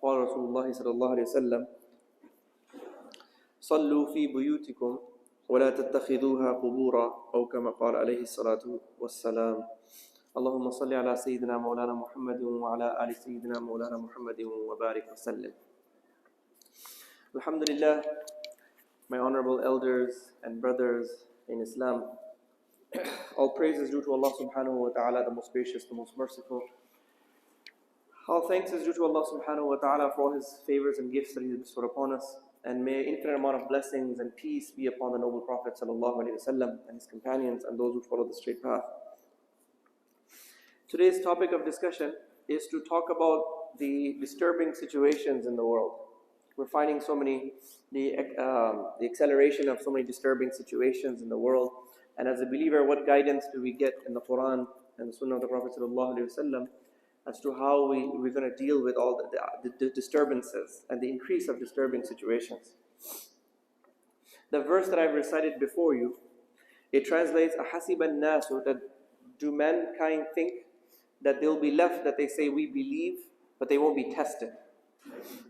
وقال رسول الله صلى الله عليه وسلم صلوا في بيوتكم ولا تتخذوها قبورا أو كما قال عليه الصلاة والسلام. اللهم صل على سيدنا مولانا محمد وعلى آل سيدنا مولانا محمد وبارك وسلم. Alhamdulillah, my honorable elders and brothers in Islam, all praise is due to Allah subhanahu wa ta'ala, the most gracious, the most merciful. All thanks is due to Allah subhanahu wa ta'ala for all His favors and gifts that He has bestowed upon us. And may infinite amount of blessings and peace be upon the noble Prophet sallallahu alaihi wasallam and his companions and those who follow the straight path. Today's topic of discussion is to talk about the disturbing situations in the world. We're finding so many, the acceleration of so many disturbing situations in the world. And as a believer, what guidance do we get in the Quran and the Sunnah of the Prophet sallallahu alaihi wasallam as to how we're going to deal with all the disturbances and the increase of disturbing situations. The verse that I've recited before you, it translates, أَحَسِبَ النَّاسُ, that do mankind think that they'll be left, that they say we believe, but they won't be tested.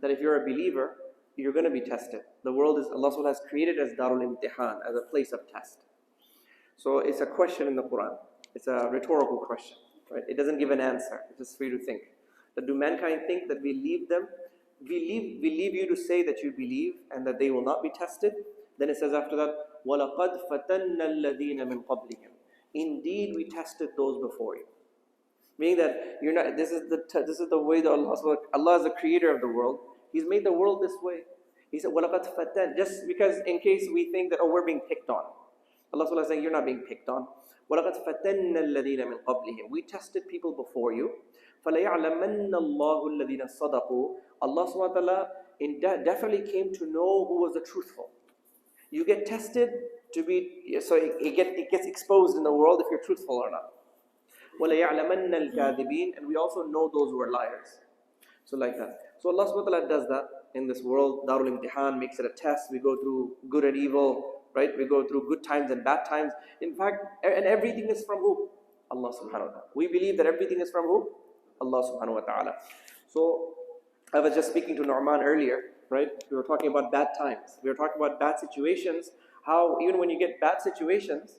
That if you're a believer, you're going to be tested. The world is, Allah SWT has created as Darul Imtihan, as a place of test. So it's a question in the Quran. It's a rhetorical question. Right? It doesn't give an answer. It's just for you to think. That do mankind think that we leave them? We leave you to say that you believe and that they will not be tested? Then it says after that, وَلَقَدْ فَتَنَّ الَّذِينَ مِنْ قَبْلِهِمْ. Indeed, we tested those before you. Meaning that you're not. This is the way that Allah is the creator of the world. He's made the world this way. He said, وَلَقَدْ فَتَنَّ. Just because in case we think that we're being picked on. Allah is saying you're not being picked on. وَلَقَدْ فَتَنَّ الَّذِينَ مِنْ قَبْلِهِمْ. We tested people before you. فَلَيَعْلَمَنَّ اللَّهُ الَّذِينَ صَدَقُوا. Allah subhanahu wa ta'ala definitely came to know who was the truthful. You get tested to be, so it gets exposed in the world if you're truthful or not. وَلَيَعْلَمَنَّ الْكَاذِبِينَ. And we also know those who are liars. So like that. So Allah subhanahu wa ta'ala does that in this world. Darul Imtihan makes it a test. We go through good and evil. Right? We go through good times and bad times. In fact, and everything is from who? Allah subhanahu wa ta'ala. We believe that everything is from who? Allah subhanahu wa ta'ala. So, I was just speaking to Norman earlier, right? We were talking about bad times. We were talking about bad situations. How even when you get bad situations,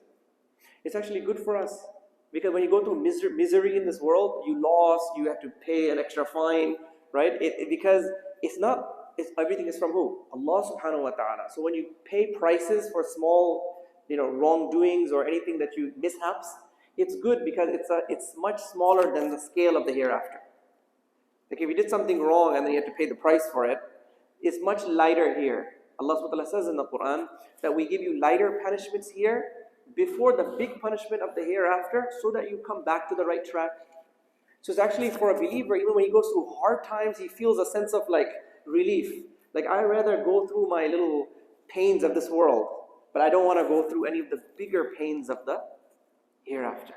it's actually good for us. Because when you go through misery in this world, you lost, you have to pay an extra fine, right? Because it's not, everything is from who? Allah subhanahu wa ta'ala. So when you pay prices for small, wrongdoings or anything that you mishaps, it's good because it's much smaller than the scale of the hereafter. Like if you did something wrong and then you have to pay the price for it, it's much lighter here. Allah subhanahu wa ta'ala says in the Quran that we give you lighter punishments here before the big punishment of the hereafter so that you come back to the right track. So it's actually for a believer, even when he goes through hard times, he feels a sense of relief. Like I rather go through my little pains of this world, but I don't want to go through any of the bigger pains of the hereafter.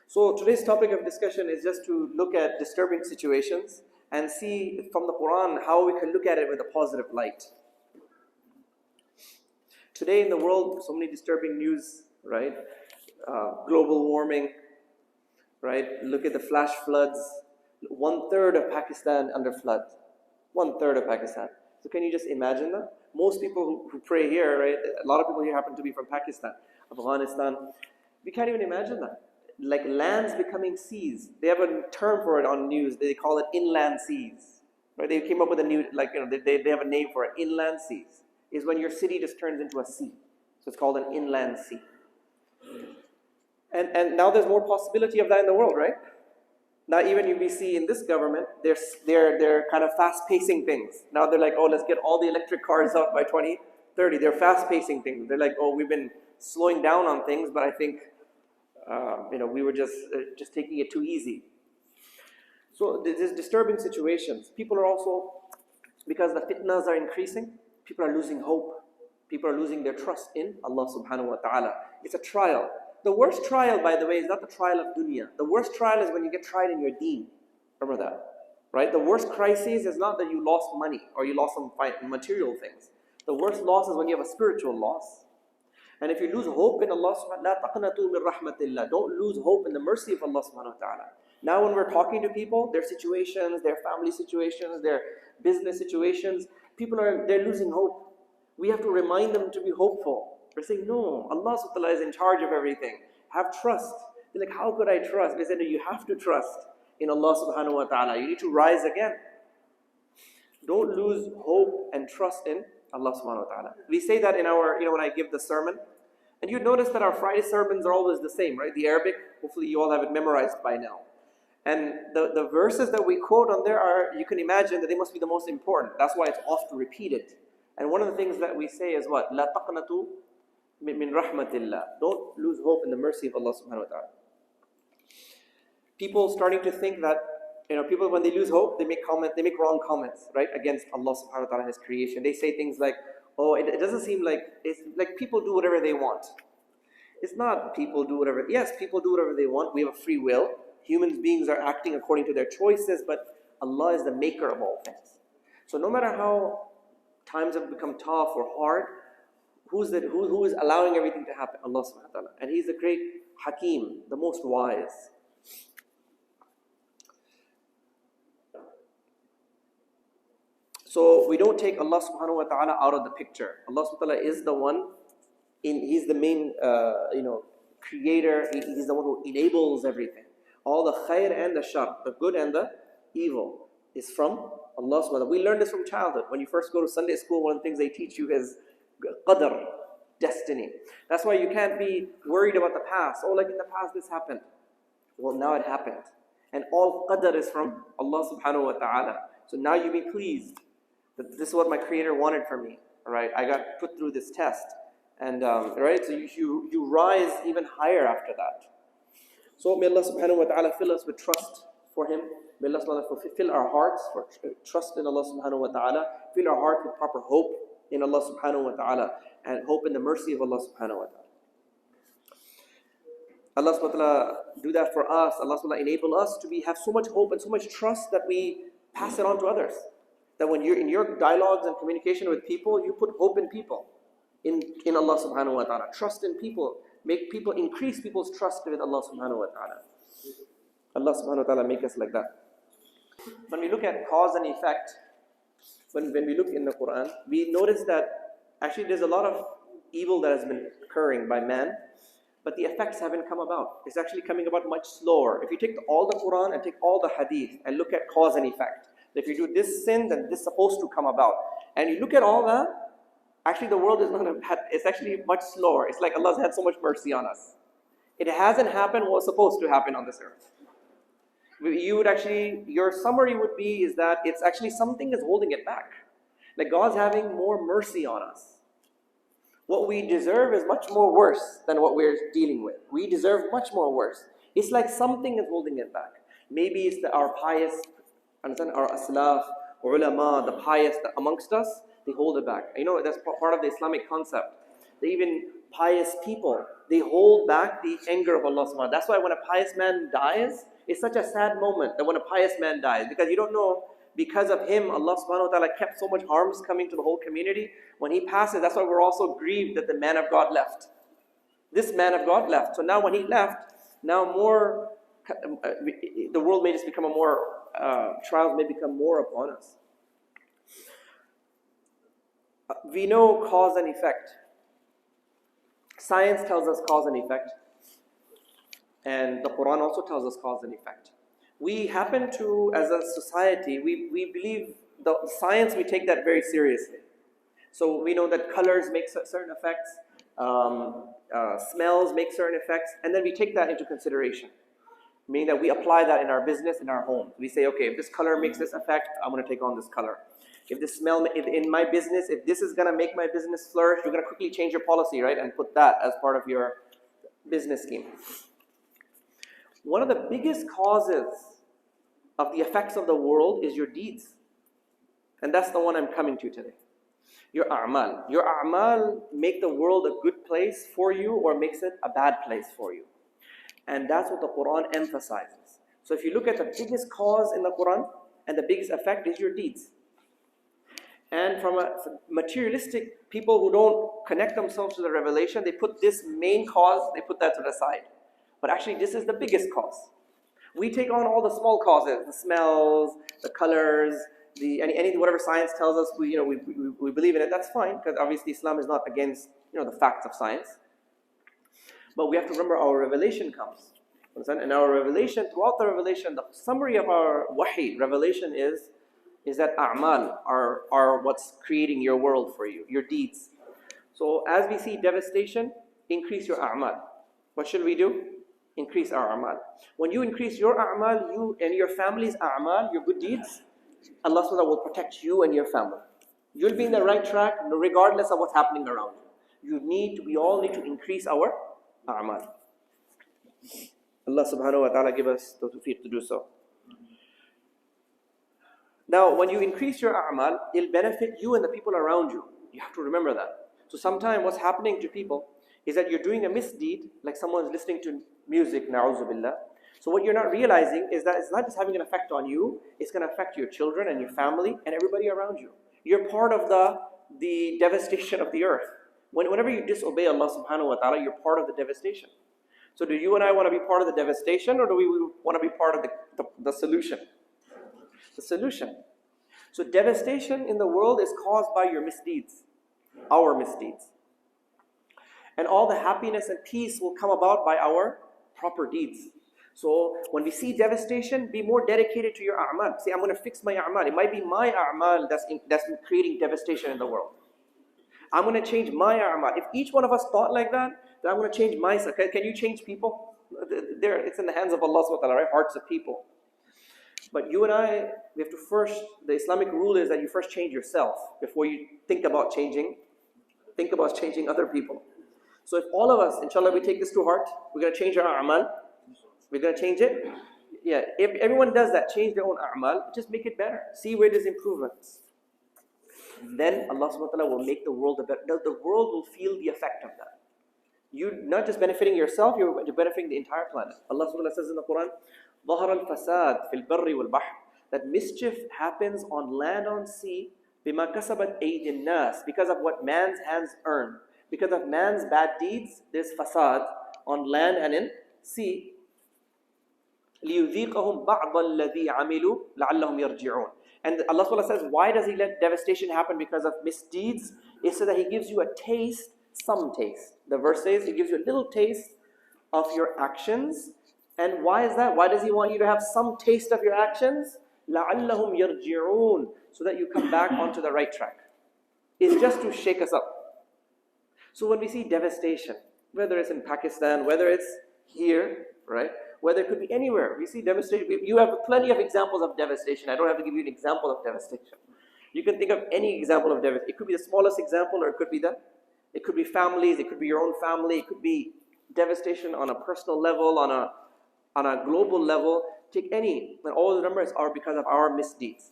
So today's topic of discussion is just to look at disturbing situations and see from the Quran how we can look at it with a positive light. Today in the world, so many disturbing news, right? Global warming, right? Look at the flash floods. 1/3 of Pakistan under flood. 1/3 of Pakistan. So can you just imagine that? Most people who pray here, right? A lot of people here happen to be from Pakistan, Afghanistan. We can't even imagine that. Like lands becoming seas. They have a term for it on news. They call it inland seas. Right? They came up with a new, they have a name for it. Inland seas is when your city just turns into a sea. So it's called an inland sea. And now there's more possibility of that in the world, right? Now even we see in this government, they're kind of fast-pacing things. Now they're like, oh, let's get all the electric cars out by 2030. They're fast-pacing things. They're like, oh, we've been slowing down on things, but I think, we were just taking it too easy. So there's disturbing situations. People are also, because the fitnas are increasing, people are losing hope. People are losing their trust in Allah subhanahu wa ta'ala. It's a trial. The worst trial, by the way, is not the trial of dunya. The worst trial is when you get tried in your deen. Remember that, right? The worst crisis is not that you lost money or you lost some material things. The worst loss is when you have a spiritual loss. And if you lose hope in Allah subhanahu wa ta'ala, don't lose hope in the mercy of Allah subhanahu wa ta'ala. Now when we're talking to people, their situations, their family situations, their business situations, they're losing hope. We have to remind them to be hopeful. We're saying, no, Allah subhanahu wa ta'ala is in charge of everything. Have trust. They're like, how could I trust? They said, you have to trust in Allah subhanahu wa ta'ala. You need to rise again. Don't lose hope and trust in Allah subhanahu wa ta'ala. We say that in our, when I give the sermon. And you notice that our Friday sermons are always the same, right? The Arabic, hopefully you all have it memorized by now. And the verses that we quote on there are, you can imagine that they must be the most important. That's why it's often repeated. And one of the things that we say is what? لا تقنطوا من رحمة الله. Don't lose hope in the mercy of Allah subhanahu wa ta'ala. People starting to think that, people when they lose hope, they make wrong comments, right, against Allah subhanahu wa ta'ala and His creation. They say things like, oh, it doesn't seem like, it's like people do whatever they want. It's not people do whatever, yes, people do whatever they want. We have a free will. Human beings are acting according to their choices, but Allah is the maker of all things. So no matter how times have become tough or hard, who is allowing everything to happen? Allah subhanahu wa ta'ala. And He's the great Hakim, the most wise. So we don't take Allah subhanahu wa ta'ala out of the picture. Allah subhanahu wa ta'ala is the one, He's the main creator. He's the one who enables everything. All the khair and the shar, the good and the evil, is from Allah subhanahu wa ta'ala. We learn this from childhood. When you first go to Sunday school, one of the things they teach you is qadr, destiny. That's why you can't be worried about the past. Oh, like in the past this happened. Well, now it happened. And all qadr is from Allah subhanahu wa ta'ala. So now you be pleased that this is what my Creator wanted for me. All right, I got put through this test. And right, so you rise even higher after that. So may Allah subhanahu wa ta'ala fill us with trust for Him. May Allah subhanahu wa ta'ala fill our hearts for trust in Allah subhanahu wa ta'ala. Fill our heart with proper hope in Allah subhanahu wa ta'ala. And hope in the mercy of Allah subhanahu wa ta'ala. Allah subhanahu wa ta'ala do that for us. Allah subhanahu wa ta'ala enable us to have so much hope and so much trust that we pass it on to others. That when you're in your dialogues and communication with people, you put hope in people. In Allah subhanahu wa ta'ala. Trust in people. Make people, increase people's trust with Allah subhanahu wa ta'ala. Allah subhanahu wa ta'ala make us like that. When we look at cause and effect, when we look in the Quran, we notice that actually there's a lot of evil that has been occurring by man, but the effects haven't come about. It's actually coming about much slower. If you take all the Quran and take all the hadith and look at cause and effect, if you do this sin, then this is supposed to come about. And you look at all that, actually the world is not it's actually much slower. It's like Allah's had so much mercy on us. It hasn't happened what was supposed to happen on this earth. Your summary would be is that it's actually something is holding it back. Like God's having more mercy on us. What we deserve is much more worse than what we're dealing with. We deserve much more worse. It's like something is holding it back. Maybe it's our pious, our aslaf, ulama, the pious amongst us, they hold it back. That's part of the Islamic concept. That even pious people, they hold back the anger of Allah subhanahu wa ta'ala. That's why when a pious man dies, it's such a sad moment that when a pious man dies, because you don't know, because of him, Allah subhanahu wa ta'ala kept so much harms coming to the whole community. When he passes, that's why we're also grieved that the man of God left. This man of God left. So now when he left, now the world may just become trials may become more upon us. We know cause and effect. Science tells us cause and effect. And the Quran also tells us cause and effect. We happen to, as a society, we believe the science, we take that very seriously. So we know that colors make certain effects, smells make certain effects, and then we take that into consideration. Meaning that we apply that in our business, in our home. We say, okay, if this color makes this effect, I'm going to take on this color. If this smell, in my business, if this is going to make my business flourish, you're going to quickly change your policy, right? And put that as part of your business scheme. One of the biggest causes of the effects of the world is your deeds. And that's the one I'm coming to today. Your a'mal. Your a'mal make the world a good place for you or makes it a bad place for you. And that's what the Quran emphasizes. So if you look at the biggest cause in the Quran and the biggest effect is your deeds. And from a materialistic people who don't connect themselves to the revelation, they put this main cause, they put that to the side. But actually this is the biggest cause. We take on all the small causes, the smells, the colors, any whatever science tells us, we believe in it. That's fine, because obviously Islam is not against the facts of science. But we have to remember our revelation comes. Understand? And our revelation, throughout the revelation, the summary of our wahi, revelation is that a'mal are what's creating your world for you, your deeds. So as we see devastation, increase your a'mal. What should we do? Increase our a'mal. When you increase your a'mal, you and your family's a'mal, your good deeds, Allah subhanahu wa ta'ala will protect you and your family. You'll be in the right track regardless of what's happening around you. We all need to increase our a'mal. Allah subhanahu wa ta'ala give us the tawfiq to do so. Now, when you increase your a'mal, it'll benefit you and the people around you. You have to remember that. So sometimes what's happening to people is that you're doing a misdeed, like someone's listening to music, na'udzu billah. So what you're not realizing is that it's not just having an effect on you, it's going to affect your children and your family and everybody around you. You're part of the devastation of the earth. Whenever you disobey Allah subhanahu wa ta'ala, you're part of the devastation. So do you and I want to be part of the devastation, or do we want to be part of the solution? The solution. So devastation in the world is caused by your misdeeds, our misdeeds. And all the happiness and peace will come about by our proper deeds. So when we see devastation, be more dedicated to your a'mal. Say, I'm going to fix my a'mal. It might be my a'mal that's creating devastation in the world. I'm going to change my a'mal. If each one of us thought like that, then I'm going to change my. Can you change people? It's in the hands of Allah subhanahu wa ta'ala, right? Hearts of people. But you and I, we have to first, the Islamic rule is that you first change yourself before you think about changing other people. So if all of us, inshallah, we take this to heart, we're going to change our a'mal, we're going to change it. Yeah, if everyone does that, change their own a'mal, just make it better. See where there's improvements. Then Allah subhanahu wa ta'ala will make the world better. The world will feel the effect of that. You're not just benefiting yourself, you're benefiting the entire planet. Allah subhanahu wa ta'ala says in the Quran, ظَهَرَ الْفَسَادِ فِي الْبَرِّ وَالْبَحْرِ, that mischief happens on land, on sea, بِمَا كَسَبَتْ أَيْدِ النَّاسِ, because of what man's hands earn. Because of man's bad deeds, there's fasad on land and in sea. لِيُذِيقَهُمْ بَعْضَ الَّذِي عَمِلُوا لَعَلَّهُمْ يَرْجِعُونَ. And Allah SWT says, why does He let devastation happen because of misdeeds? It's so that He gives you a taste, some taste. The verse says He gives you a little taste of your actions. And why is that? Why does He want you to have some taste of your actions? لَعَلَّهُمْ يَرْجِعُونَ. So that you come back onto the right track. It's just to shake us up. So when we see devastation, whether it's in Pakistan, whether it's here, right? Whether it could be anywhere, we see devastation. You have plenty of examples of devastation. I don't have to give you an example of devastation. You can think of any example of devastation. It could be the smallest example, or it could be families, it could be your own family, it could be devastation on a personal level, on a global level. Take any, and all the numbers are because of our misdeeds.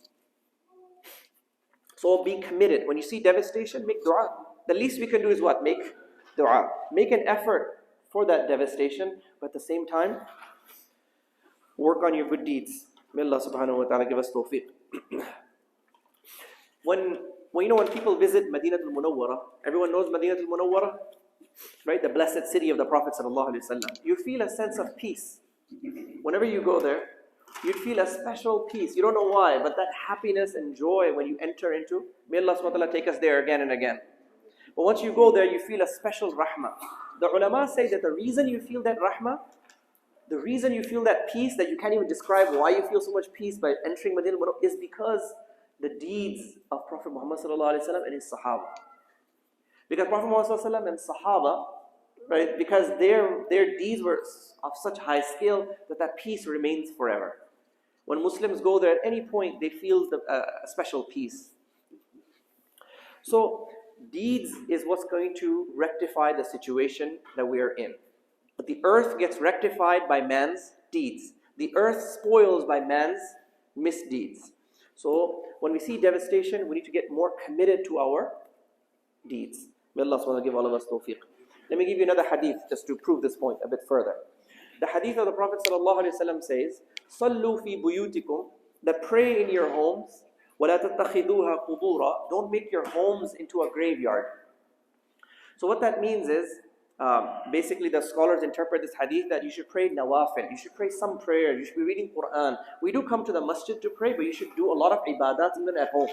So be committed. When you see devastation, make dua. The least we can do is what? Make dua. Make an effort for that devastation, but at the same time, work on your good deeds. May Allah subhanahu wa ta'ala give us tawfiq. When people visit Madinatul Munawwara, everyone knows Madinatul Munawwara, right? The blessed city of the Prophet sallallahu alaihi wasallam. You feel a sense of peace. Whenever you go there, you'd feel a special peace. You don't know why, but that happiness and joy when you enter into, may Allah subhanahu wa ta'ala take us there again and again. But once you go there, you feel a special rahmah. The ulama say that the reason you feel that rahmah, the reason you feel that peace, that you can't even describe why you feel so much peace by entering Madinah, is because the deeds of Prophet Muhammad sallallahu alaihi wasallam and his Sahaba. Because Prophet Muhammad sallallahu alaihi wasallam and Sahaba, right, because their deeds were of such high scale that peace remains forever. When Muslims go there at any point, they feel a special peace. So deeds is what's going to rectify the situation that we are in. But the earth gets rectified by man's deeds. The earth spoils by man's misdeeds. So when we see devastation, we need to get more committed to our deeds. May Allah subhanahu wa ta'ala give all of us tawfiq. Let me give you another hadith just to prove this point a bit further. The hadith of the Prophet sallallahu alaihi wasallam says, "Sallu fi buyutikum," that pray in your homes. وَلَا تَتَّخِذُوهَا قُبُورًا. Don't make your homes into a graveyard. So what that means is, Basically, the scholars interpret this hadith that you should pray nawafil, you should pray some prayer, you should be reading Quran. We do come to the masjid to pray, but you should do a lot of ibadat even at home.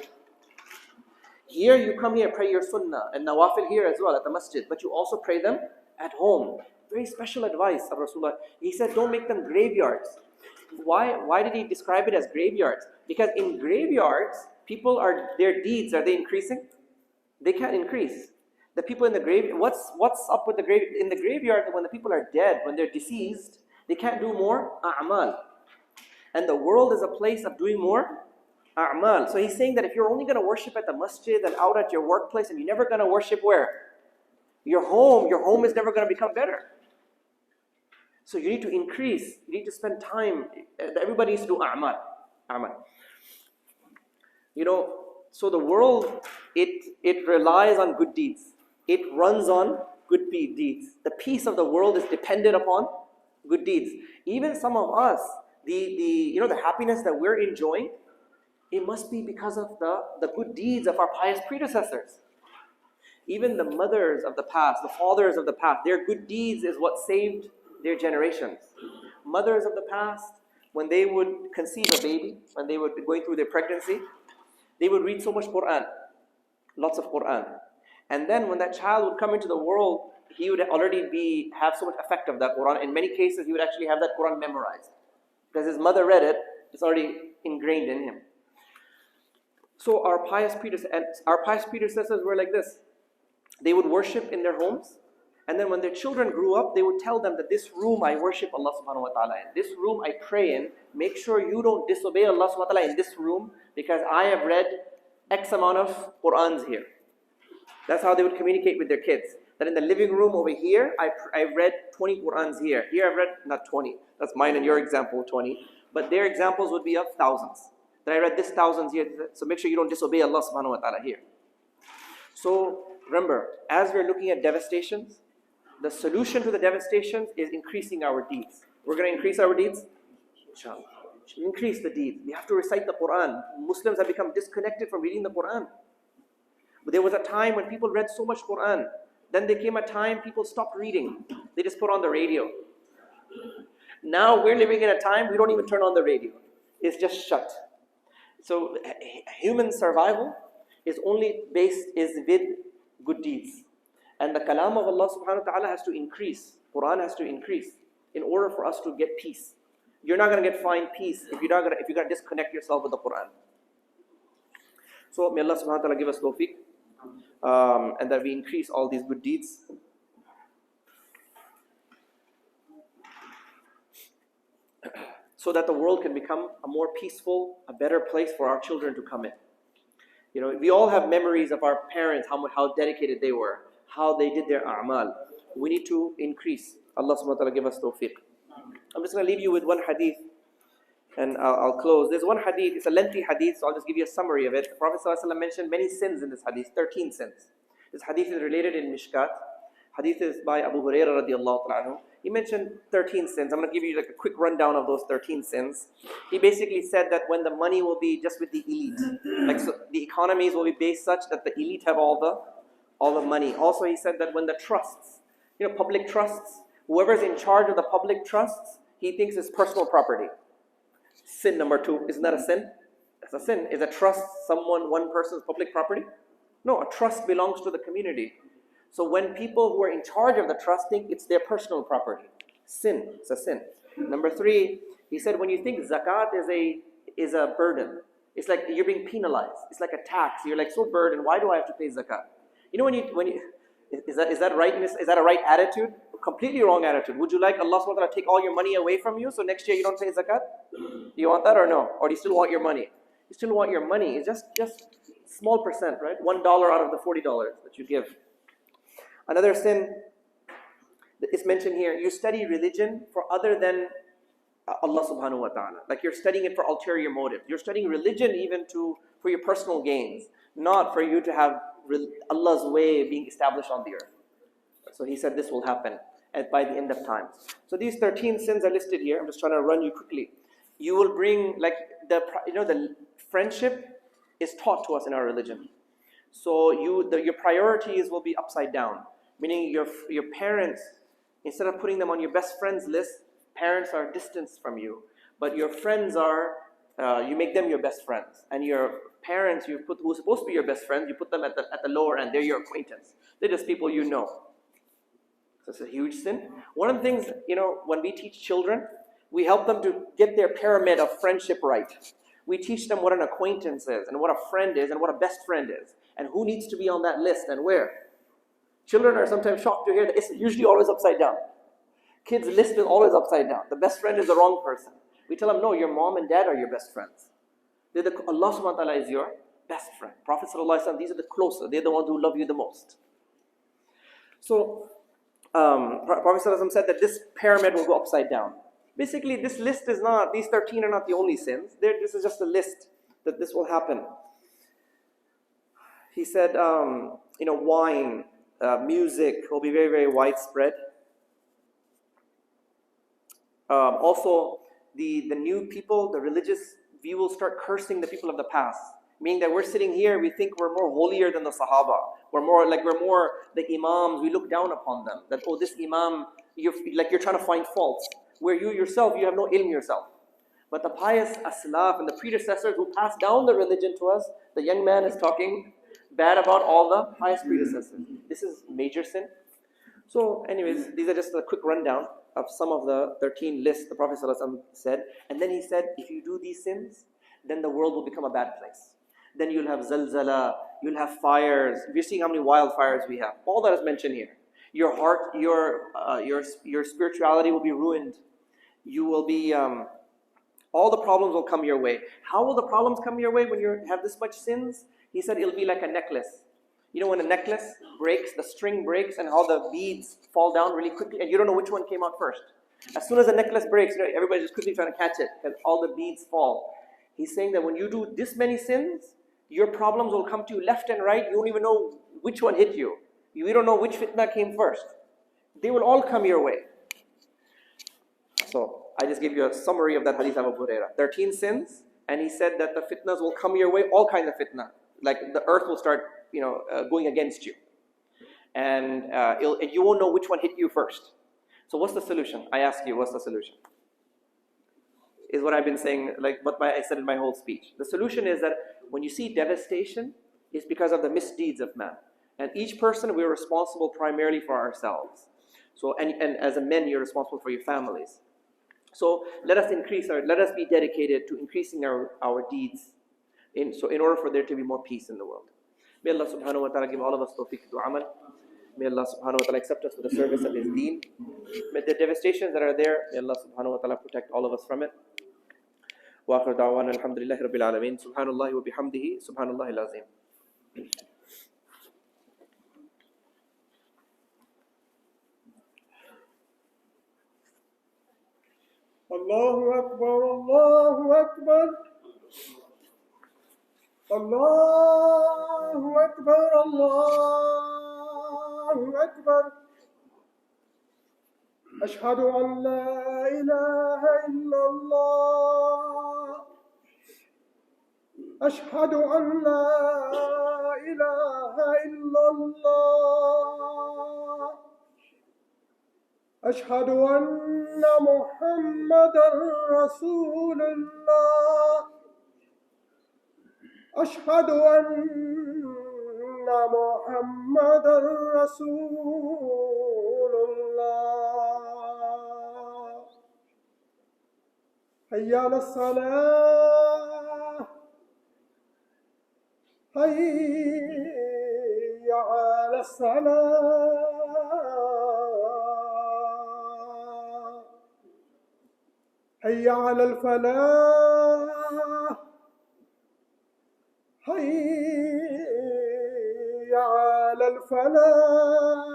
Here, you come here, pray your sunnah and nawafil here as well at the masjid, but you also pray them at home. Very special advice of Rasulullah. He said, don't make them graveyards. Why did he describe it as graveyards? Because in graveyards, people their deeds, are they increasing? They can't increase. The people in the grave, what's up with the grave? In the graveyard, when the people are dead, when they're deceased, they can't do more a'mal. And the world is a place of doing more a'mal. So he's saying that if you're only going to worship at the masjid and out at your workplace, and you're never going to worship where? Your home is never going to become better. So you need to increase, you need to spend time. Everybody needs to do a'mal. So the world, it relies on good deeds. It runs on good deeds. The peace of the world is dependent upon good deeds. Even some of us, the happiness that we're enjoying, it must be because of the good deeds of our pious predecessors. Even the mothers of the past, the fathers of the past, their good deeds is what saved their generations. Mothers of the past, when they would conceive a baby, when they would be going through their pregnancy, they would read so much Quran, lots of Quran. And then when that child would come into the world, he would already have so much effect of that Quran. In many cases, he would actually have that Quran memorized. Because his mother read it, it's already ingrained in him. So our pious predecessors were like this. They would worship in their homes, and then when their children grew up, they would tell them that this room I worship Allah subhanahu wa ta'ala in. This room I pray in. Make sure you don't disobey Allah subhanahu wa ta'ala in this room, because I have read X amount of Qurans here. That's how they would communicate with their kids. That in the living room over here, I've read 20 Qurans here. Here I've read, not 20, that's mine and your example, 20. But their examples would be of thousands. That I read this thousands here, so make sure you don't disobey Allah subhanahu wa ta'ala here. So remember, as we're looking at devastations, the solution to the devastations is increasing our deeds. We're going to increase our deeds? Inshallah. Increase the deeds. We have to recite the Quran. Muslims have become disconnected from reading the Quran. But there was a time when people read so much Quran. Then there came a time people stopped reading. They just put on the radio. Now we're living in a time we don't even turn on the radio. It's just shut. So human survival is with good deeds. And the kalam of Allah subhanahu wa ta'ala has to increase. Quran has to increase in order for us to get peace. You're not going to find peace if you're going to disconnect yourself with the Quran. So may Allah subhanahu wa ta'ala give us tawfiq, and that we increase all these good deeds. So that the world can become a more peaceful, a better place for our children to come in. We all have memories of our parents, how dedicated they were, how they did their a'mal. We need to increase. Allah subhanahu wa ta'ala give us tawfiq. I'm just going to leave you with one hadith, and I'll close. There's one hadith, it's a lengthy hadith, so I'll just give you a summary of it. The Prophet ﷺ mentioned many sins in this hadith, 13 sins. This hadith is related in Mishkat. Hadith is by Abu Hurairah radiallahu anhu. He mentioned 13 sins. I'm going to give you a quick rundown of those 13 sins. He basically said that when the money will be just with the elite, so the economies will be based such that the elite have all the money. Also, he said that when the trusts, public trusts, whoever's in charge of the public trusts, he thinks is personal property. Sin number 2, isn't that a sin? That's a sin. Is a trust one person's public property? No, a trust belongs to the community. So when people who are in charge of the trust think it's their personal property, sin, it's a sin. Number 3, he said when you think zakat is a burden, it's like you're being penalized. It's like a tax. You're like so burdened. Why do I have to pay zakat? Is that rightness? Is that a right attitude? Completely wrong attitude. Would you like Allah subhanahu wa ta'ala to take all your money away from you so next year you don't pay zakat? Do you want that or no? Or do you still want your money? You still want your money. It's just small percent, right? $1 out of the $40 that you give. Another sin that is mentioned here, you study religion for other than Allah subhanahu wa ta'ala. Like you're studying it for ulterior motives. You're studying religion even for your personal gains, not for you to have Allah's way being established on the earth. So he said this will happen by the end of time. So these 13 sins are listed here. I'm just trying to run you quickly. You will bring, the friendship is taught to us in our religion. So your priorities will be upside down. Meaning your parents, instead of putting them on your best friends list, parents are distanced from you. But your friends are, you make them your best friends. And your parents, who are supposed to be your best friends, you put them at the lower end. They're your acquaintance. They're just people you know. So it's a huge sin. One of the things, when we teach children, we help them to get their pyramid of friendship right. We teach them what an acquaintance is, and what a friend is, and what a best friend is, and who needs to be on that list and where. Children are sometimes shocked to hear that it's usually always upside down. Kids' list is always upside down. The best friend is the wrong person. We tell them, no, your mom and dad are your best friends. Allah subhanahu wa ta'ala is your best friend. Prophet sallallahu alaihi wasallam, these are the closer. They're the ones who love you the most. So, Prophet sallallahu alaihi wasallam said that this pyramid will go upside down. Basically, this list is not, these 13 are not the only sins. This is just a list that this will happen. He said, wine, music will be very, very widespread. Also, the new people, the religious, we will start cursing the people of the past. Meaning that we're sitting here, we think we're more holier than the Sahaba. We're more the Imams, we look down upon them. That, oh, this Imam, you're trying to find faults. Where you yourself, you have no ilm yourself. But the pious Aslaf and the predecessors who passed down the religion to us, the young man is talking bad about all the pious predecessors. This is major sin. So anyways, these are just a quick rundown of some of the 13 lists the Prophet ﷺ said. And then he said, if you do these sins, then the world will become a bad place. Then you'll have zalzala, you'll have fires. We're seeing how many wildfires we have. All that is mentioned here. Your heart, your spirituality will be ruined. You will be, all the problems will come your way. How will the problems come your way when you have this much sins? He said it'll be like a necklace. You know when a necklace breaks, the string breaks and how the beads fall down really quickly and you don't know which one came out first. As soon as the necklace breaks, everybody's just quickly trying to catch it and all the beads fall. He's saying that when you do this many sins, your problems will come to you left and right. You don't even know which one hit you. You don't know which fitna came first. They will all come your way. So, I just gave you a summary of that hadith of Abu Hurairah. 13 sins, and he said that the fitnas will come your way, all kinds of fitna. Like the earth will start, going against you. And you won't know which one hit you first. So what's the solution? I ask you, what's the solution? Is what I've been saying, I said in my whole speech. The solution is that when you see devastation, it's because of the misdeeds of man. And each person, we're responsible primarily for ourselves. So, and as a men, you're responsible for your families. So let us be dedicated to increasing our deeds in order for there to be more peace in the world. May Allah subhanahu wa ta'ala give all of us tawfiq to amal. May Allah subhanahu wa ta'ala accept us for the service of His deen. May the devastations that are there, may Allah subhanahu wa ta'ala protect all of us from it. Wa akhir da'wana alhamdulillahi rabbil alameen. Subhanallahi wa bihamdihi. Subhanallahi al-azim. Allahu Akbar, Allahu Akbar. Allahu Akbar, Allahu Akbar. Ashhadu an la ilaha illallah. Ashhadu an la ilaha illallah. أشهد أن محمدًا رسول الله. أشهد أن محمدًا رسول الله. حي على الصلاة. حي على الصلاة. حي على الفلاح. حي على الفلاح.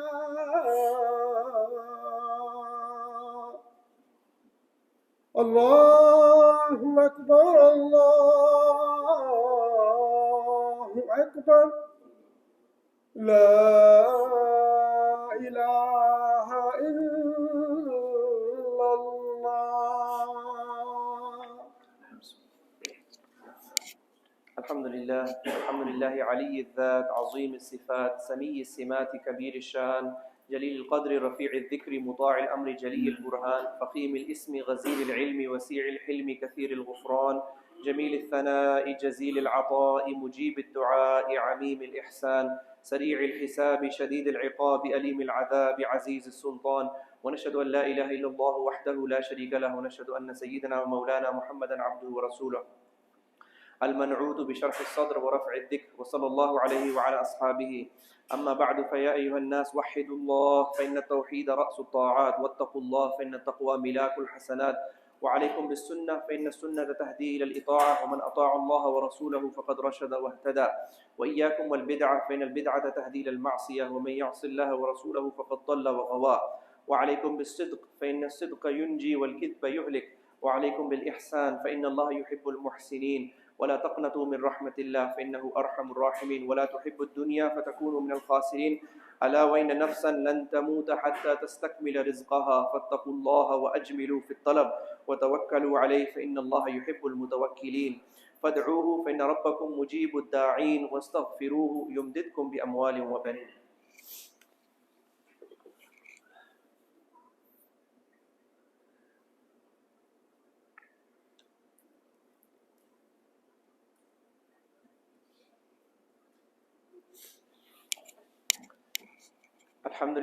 الله أكبر، الله أكبر. لا إله إلا الله. الحمد لله علي الذات عظيم الصفات سمي السمات كبير الشان جليل القدر رفيع الذكر مطاع الأمر جلي البرهان فخيم الاسم غزير العلم وسيع الحلم كثير الغفران جميل الثناء جزيل العطاء مجيب الدعاء عميم الإحسان سريع الحساب شديد العقاب أليم العذاب عزيز السلطان ونشهد أن لا إله إلا الله وحده لا شريك له ونشهد أن سيدنا ومولانا محمدا عبده ورسوله المنعوت بشرح الصدر ورفع الذكر وصلى الله عليه وعلى أصحابه أما بعد فيا أيها الناس وحدوا الله فإن التوحيد رأس الطاعات واتقوا الله فإن التقوى ملاك الحسنات وعليكم بالسنة فإن السنة تهدي إلى الإطاعة ومن أطاع الله ورسوله فقد رشد واهتدى وإياكم والبدعة فإن البدعة تهدي إلى المعصية ومن يعص الله ورسوله فقد ضل وغوى وعليكم بالصدق فإن الصدق ينجي والكذب يهلك وعليكم بالإحسان فإن الله يحب المحسنين ولا تقنطوا من رحمة الله فإنه أرحم الراحمين ولا تحبوا الدنيا فتكونوا من الخاسرين ألا وإن نفسا لن تموت حتى تستكمل رزقها فاتقوا الله وأجملوا في الطلب وتوكلوا عليه فإن الله يحب المتوكلين فادعوه فإن ربكم مجيب الداعين واستغفروه يمددكم بأموال وبنين. الحمد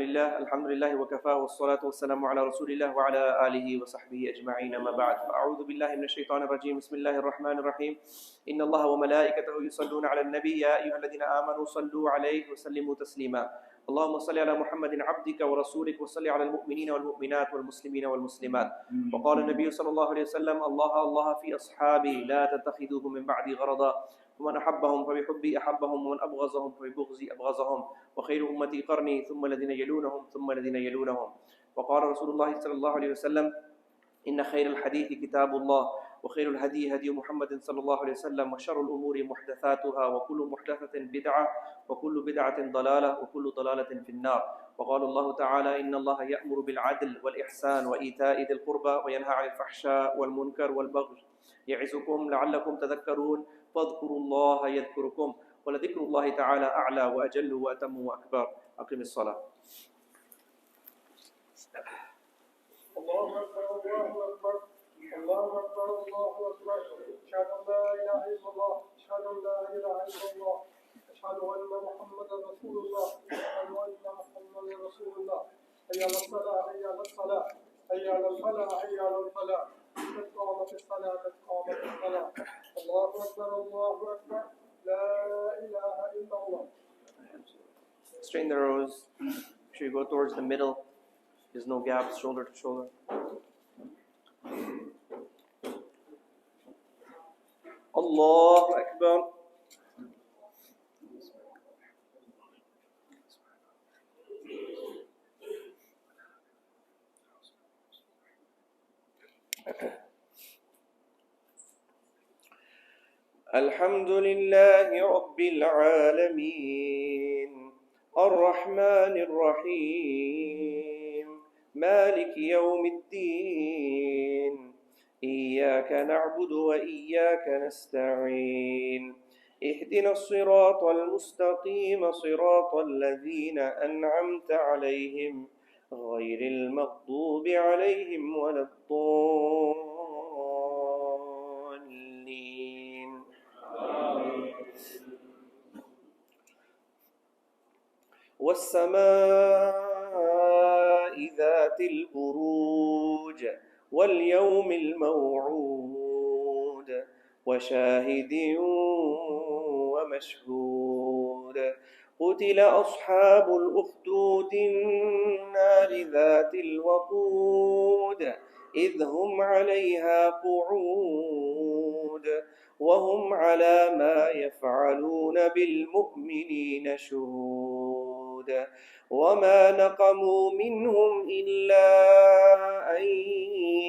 لله وكفى والصلاة والسلام على رسول الله وعلى آله وصحبه أجمعين ما بعد فأعوذ بالله من الشيطان الرجيم بسم الله الرحمن الرحيم إن الله وملائكته يصلون على النبي يا أيها الذين آمنوا صلوا عليه وسلموا تسليما اللهم صل على محمد عبدك ورسولك وصل على المؤمنين والمؤمنات والمسلمين والمسلمات وقال النبي صلى الله عليه وسلم الله في أصحابي لا تتخذوهم من بعدي غرضا ومن أحبهم فبحبي أحبهم ومن أبغضهم فببغضي أبغضهم وخير أمتي قرني ثم الذين يلونهم ثم الذين يلونهم وقال رسول الله صلى الله عليه وسلم إن خير الحديث كتاب الله وخير الهدي هدي محمد صلى الله عليه وسلم وشر الأمور محدثاتها وكل محدثة بدعة وكل بدعة ضلالة وكل ضلالة في النار وقال الله تعالى إن الله يأمر بالعدل والإحسان وإيتاء ذي القربى وينهى عن الفحشاء والمنكر والبغي يعظكم لعلكم تذكرون فاذكروا الله يذكركم ولذكر الله تعالى أعلى وأجل وأتم وأكبر أقم الصلاة. الله أكبر الله أكبر الله أكبر الله أكبر أشهد أن لا إله إلا الله أشهد أن لا إله إلا الله أشهد أن محمدا رسول الله أشهد أن محمدا رسول الله حي على الصلاة حي على الصلاة حي على الفلاح حي على الفلاح قد قامت الصلاة قد قامت الصلاة الله أكبر الله أكبر لا إله إلا الله. Straighten the rows. Make sure you go towards the middle. There's no gaps, shoulder to shoulder. Allahu Akbar. الحمد لله رب العالمين الرحمن الرحيم مالك يوم الدين إياك نعبد وإياك نستعين اهدنا الصراط المستقيم صراط الذين أنعمت عليهم غير المغضوب عليهم ولا الضالين. والسماء ذات البروج واليوم الموعود وشاهد ومشهود قتل أصحاب الأخدود النار ذات الوقود إذ هم عليها قعود وهم على ما يفعلون بالمؤمنين شهود وما نقموا منهم إلا أن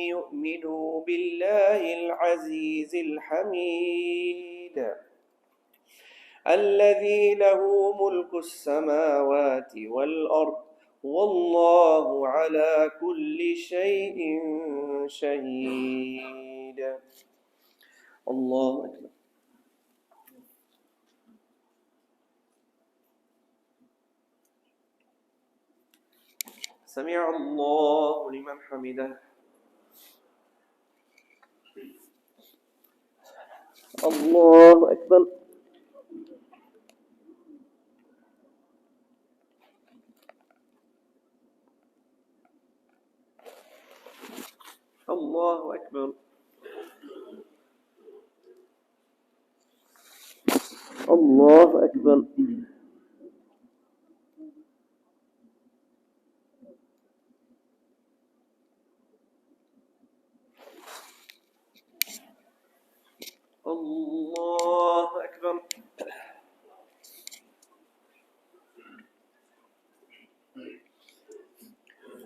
يؤمنوا بالله العزيز الحميد الذي له ملك السماوات والأرض والله على كل شيء شهيد. الله أكبر. سمع الله لمن حمده. الله أكبر. الله أكبر. الله أكبر. الله أكبر.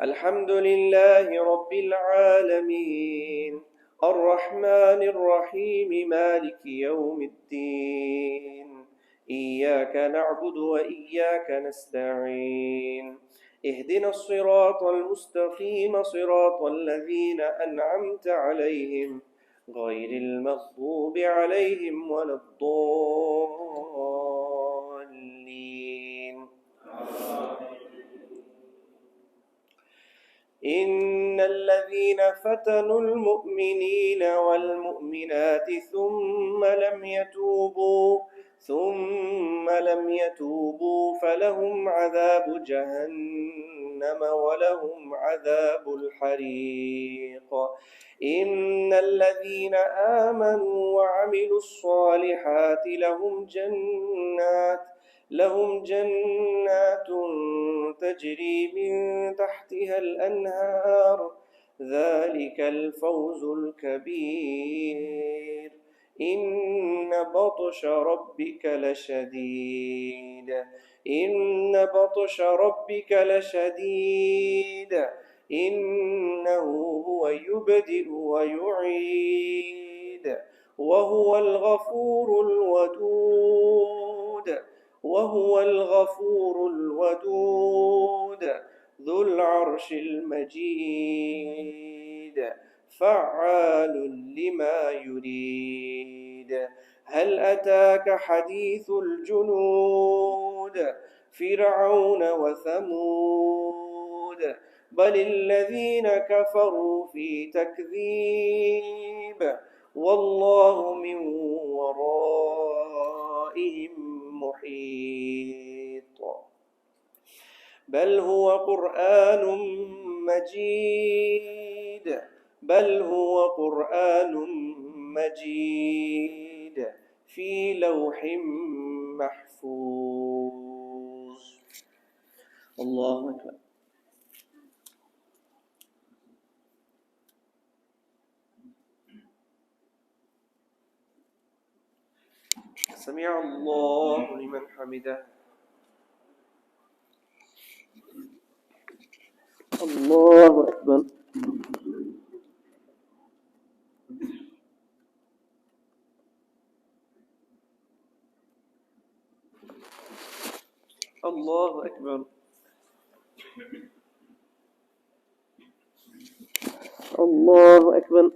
الحمد لله رب العالمين الرحمن الرحيم مالك يوم الدين إياك نعبد وإياك نستعين اهدنا الصراط المستقيم صراط الذين أنعمت عليهم غير المغضوب عليهم ولا الضالين. إن الذين فتنوا المؤمنين والمؤمنات ثم لم يتوبوا فلهم عذاب جهنم ولهم عذاب الحريق. إن الذين آمنوا وعملوا الصالحات لهم جنات تجري من تحتها الأنهار ذلك الفوز الكبير. إن بطش ربك لشديد إنه هو يبدئ ويعيد وهو الغفور الودود ذو العرش المجيد فعال لما يريد. هل أتاك حديث الجنود فرعون وثمود بل الذين كفروا في تكذيب والله من ورائهم محيط. بل هو قرآن مجيد في لوح محفوظ. الله أكبر. سمع الله لمن حمده. الله أكبر. الله أكبر. الله أكبر.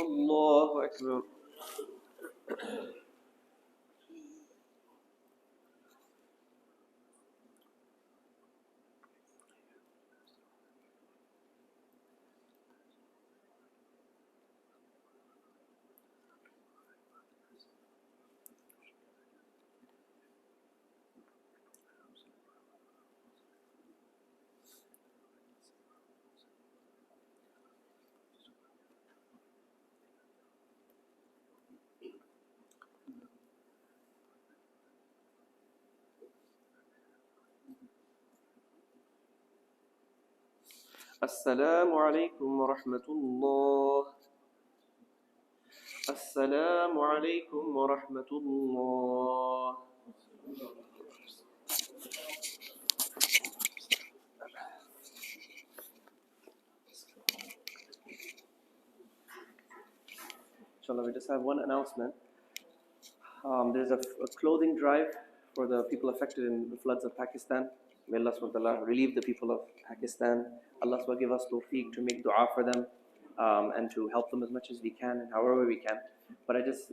الله أكبر. السلام عليكم ورحمة الله. السلام عليكم ورحمة الله. Inshallah, we just have one announcement. There's a clothing drive for the people affected in the floods of Pakistan. May Allah subhanahu wa ta'ala relieve the people of Pakistan. Allah subhanahu wa ta'ala give us tawfiq to make dua for them and to help them as much as we can and however we can. but I just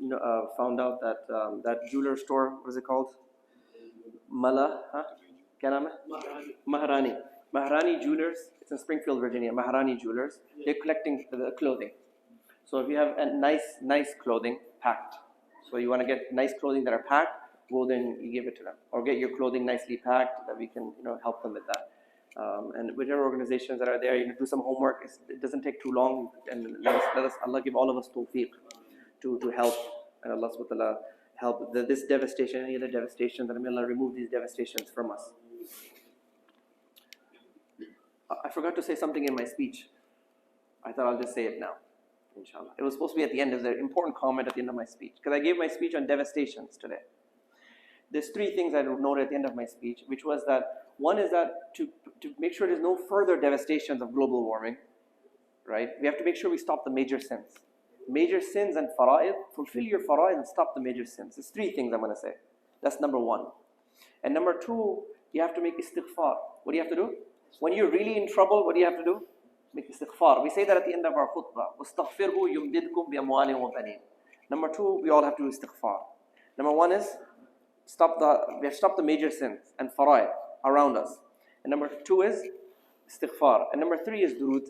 found out that that jeweler store, what is it called? Mala, huh? Kya naam hai? Maharani. Maharani Jewelers. It's in Springfield, Virginia. Maharani Jewelers. They're collecting the clothing. So if you have a nice clothing packed, so you want to get nice clothing that are packed, well then you give it to them, or get your clothing nicely packed that we can help them with that. And whichever organizations that are there, do some homework. It doesn't take too long, and let us Allah give all of us tawfiq to help, and Allah subhanahu wa ta'ala help this devastation, any other devastation, that may Allah remove these devastations from us. I forgot to say something in my speech. I thought I'll just say it now, inshallah. It was supposed to be at the end. There's an important comment at the end of my speech, because I gave my speech on devastations today. There's three things I noted at the end of my speech, which was that one is that to make sure there's no further devastations of global warming, right? We have to make sure we stop the major sins. Major sins and fara'id, fulfill your fara'id and stop the major sins. There's three things I'm going to say. That's number one. And number two, you have to make istighfar. What do you have to do? When you're really in trouble, what do you have to do? Make istighfar. We say that at the end of our khutbah. وَاسْتَغْفِرْهُ يُمْدِدْكُمْ بِأَمْوَالٍ وَبَنِينَ. Number two, we all have to do istighfar. Number one is we have to stop the major sins and fara'id around us. And number two is istighfar. And number three is durood.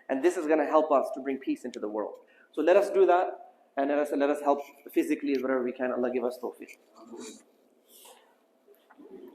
And this is going to help us to bring peace into the world. So let us do that, and let us help physically wherever we can. Allah give us tawfiq.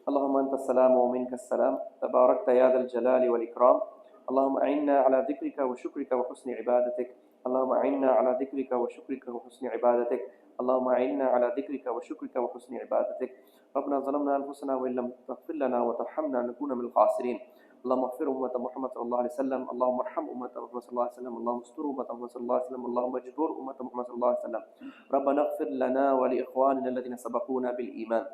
اللهم أنت السلام ومنك السلام تباركت يا ذا الجلال والإكرام اللهم أعنا على ذكرك وشكرك وحسن عبادتك اللهم أعنا على ذكرك وشكرك وحسن عبادتك اللهم أعنا على ذكرك وشكرك وحسن عبادتك ربنا ظلمنا أنفسنا وإن لم تغفر لنا وترحمنا نكون من الخاسرين اللهم اغفر أمة محمد صلى الله عليه وسلم اللهم ارحم أمة محمد صلى الله عليه وسلم اللهم استر أمة محمد صلى الله عليه وسلم اللهم اجبر أمة محمد صلى الله عليه وسلم ربنا اغفر لنا ولإخواننا الذين سبقونا بالإيمان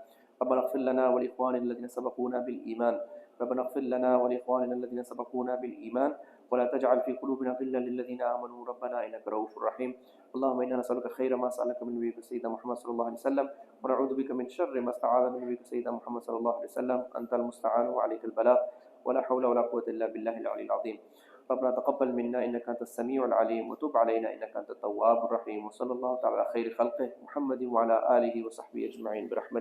ربنا اغفر لنا ولإخواننا الذين سبقونا بالإيمان ربنا اغفر لنا ولإخواننا الذين سبقونا بالإيمان ولا تجعل في قلوبنا غلا للذين آمنوا ربنا إنك رؤوف رحيم اللهم إنا نسألك خير ما سألك من نبيك سيدنا محمد صلى الله عليه وسلم ونعوذ بك من شر ما استعاذ من نبيك سيدنا محمد صلى الله عليه وسلم أنت المستعان وعليك البلاغ ولا حول ولا قوة إلا بالله العلي العظيم ربنا تقبل منا إنك أنت السميع العليم وتب علينا إنك أنت التواب الرحيم وصلى الله تعالى على خير خلقه محمد وعلى آله وصحبه أجمعين برحمته